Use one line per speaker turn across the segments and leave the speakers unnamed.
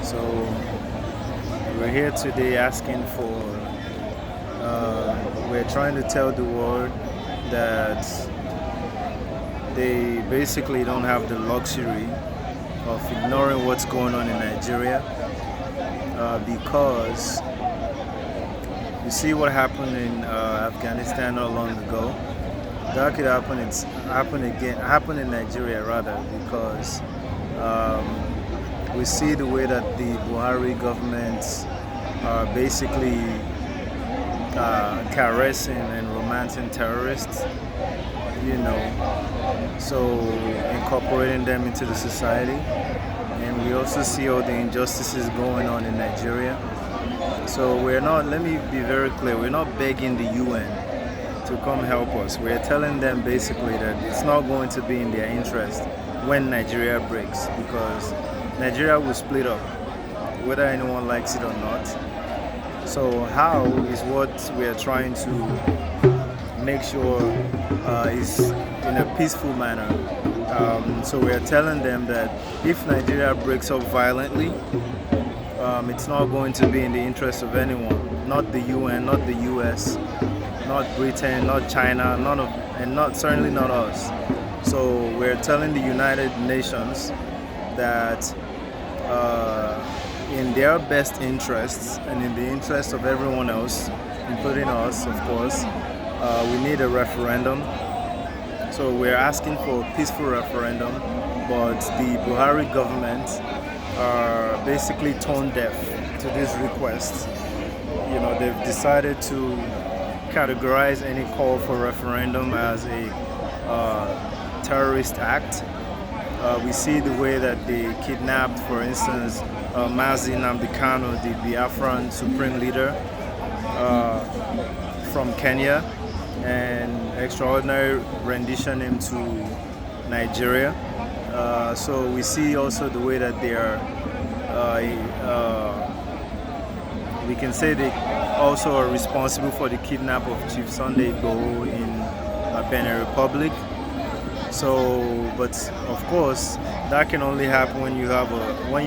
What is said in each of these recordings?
So we're here today asking for, we're trying to tell the world that they basically don't have the luxury of ignoring what's going on in Nigeria, because you see what happened in Afghanistan not long ago. That could happen in Nigeria rather, because we see the way that the Buhari government are basically caressing and romancing terrorists, so incorporating them into the society. And we also see all the injustices going on in Nigeria. So let me be very clear, we're not begging the UN to come help us. We're telling them basically that it's not going to be in their interest when Nigeria breaks, because Nigeria will split up, whether anyone likes it or not. So how is what we are trying to make sure is in a peaceful manner. So we are telling them that if Nigeria breaks up violently, it's not going to be in the interest of anyone, not the UN, not the US, not Britain, not China, certainly not us. So we're telling the United Nations that in their best interests and in the interest of everyone else, including us, of course, we need a referendum. So we're asking for a peaceful referendum, but the Buhari government are basically tone deaf to this request. They've decided to categorize any call for referendum as a terrorist act. We see the way that they kidnapped, for instance, Mazi Nnamdi Kanu, the Biafran supreme leader from Kenya, and extraordinary rendition him to Nigeria. So we see also the way that they are, we can say they also are responsible for the kidnap of Chief Sunday Igboho in Benin Republic. So, but of course, that can only happen when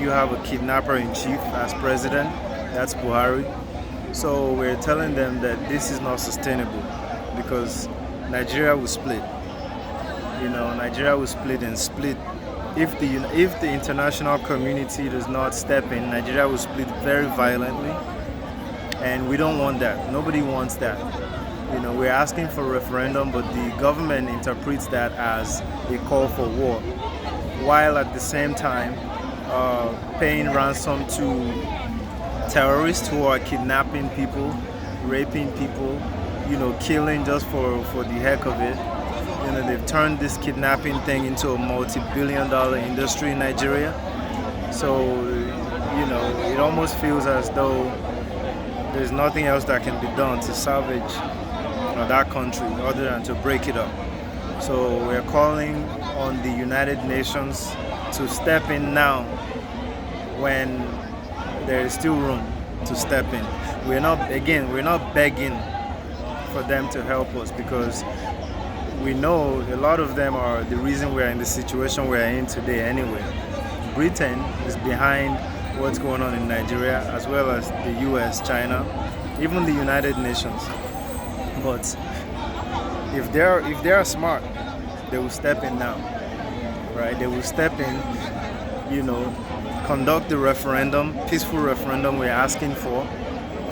you have a kidnapper in chief as president. That's Buhari. So we're telling them that this is not sustainable, because Nigeria will split. Nigeria will split and split. If the international community does not step in, Nigeria will split very violently, and we don't want that. Nobody wants that. We're asking for a referendum, but the government interprets that as a call for war, while at the same time paying ransom to terrorists who are kidnapping people, raping people, killing just for the heck of it. They've turned this kidnapping thing into a multi-billion-dollar industry in Nigeria. So, it almost feels as though there's nothing else that can be done to salvage that country other than to break it up. So we're calling on the United Nations to step in now when there is still room to step in. We're not begging for them to help us, because we know a lot of them are the reason we're in the situation we're in today anyway. Britain is behind what's going on in Nigeria, as well as the US, China, even the United Nations. But if they're smart, they will step in now, right? They will step in, conduct the referendum, peaceful referendum we're asking for,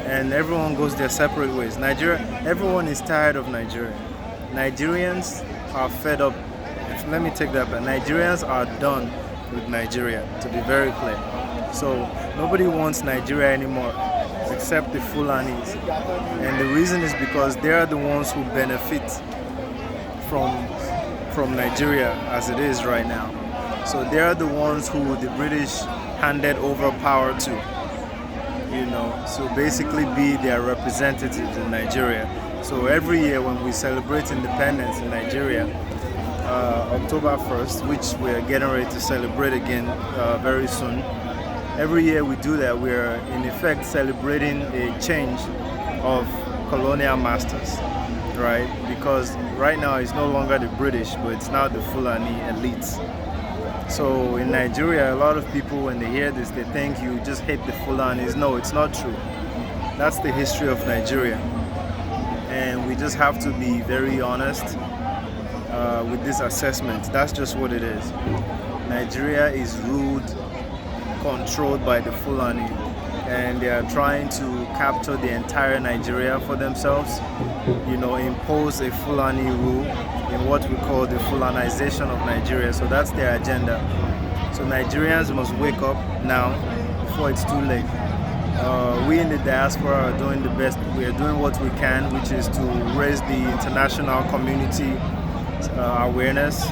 and everyone goes their separate ways. Everyone is tired of Nigeria. Nigerians are fed up. Let me take that back. Nigerians are done with Nigeria, to be very clear. So nobody wants Nigeria anymore, except the Fulanis. And the reason is because they are the ones who benefit from Nigeria as it is right now. So they are the ones who the British handed over power to, so basically be their representatives in Nigeria. So every year when we celebrate independence in Nigeria, October 1st, which we're getting ready to celebrate again very soon, every year we do that, we're in effect celebrating a change of colonial masters, right? Because right now it's no longer the British, but it's now the Fulani elites. So in Nigeria, a lot of people, when they hear this, they think you just hate the Fulanis. No, it's not true. That's the history of Nigeria. And we just have to be very honest with this assessment. That's just what it is. Nigeria is ruled, controlled by the Fulani, and they are trying to capture the entire Nigeria for themselves, impose a Fulani rule in what we call the Fulanization of Nigeria. So that's their agenda. So Nigerians must wake up now before it's too late. We in the diaspora are doing the best. We are doing what we can, which is to raise the international community awareness.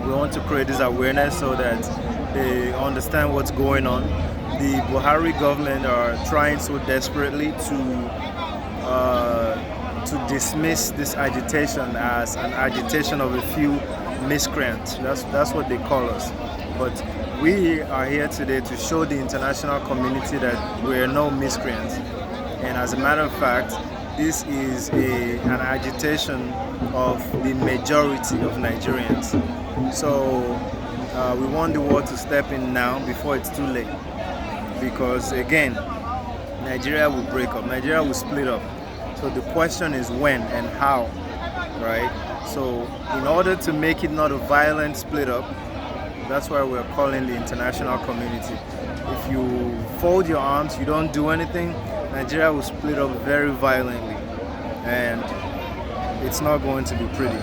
We want to create this awareness so that they understand what's going on. The Buhari government are trying so desperately to dismiss this agitation as an agitation of a few miscreants. That's what they call us. But we are here today to show the international community that we are no miscreants. And as a matter of fact, this is an agitation of the majority of Nigerians. So we want the world to step in now before it's too late. Because again, Nigeria will break up, Nigeria will split up. So the question is when and how, right? So in order to make it not a violent split up, that's why we're calling the international community. If you fold your arms, you don't do anything, Nigeria will split up very violently, and it's not going to be pretty.